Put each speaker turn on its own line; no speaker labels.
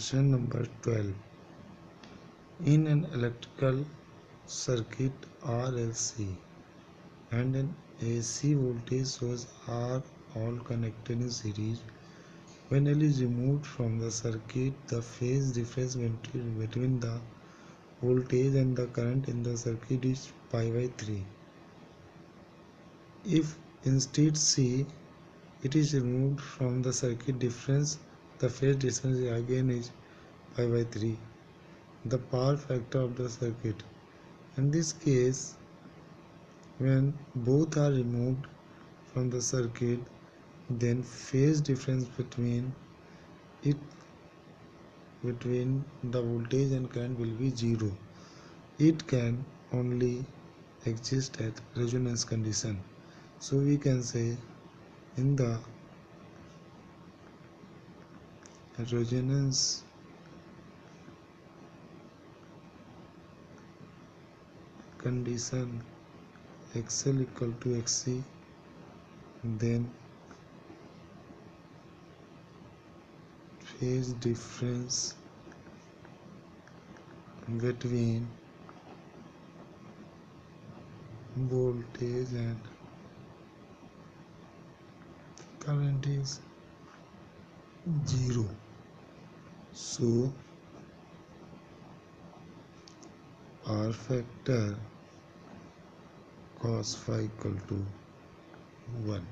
Question number 12. In an electrical circuit RLC and an AC voltage source are all connected in series, when L is removed from the circuit, the phase difference between the voltage and the current in the circuit is pi by 3. If instead C it is removed from the circuit, the phase difference again is pi by 3, the power factor of the circuit. In this case, when both are removed from the circuit, then phase difference between the voltage and current will be 0. It can only exist at resonance condition. So we can say in the resonance condition XL equal to XC, then phase difference between voltage and current is 0. So R factor cos phi equal to 1.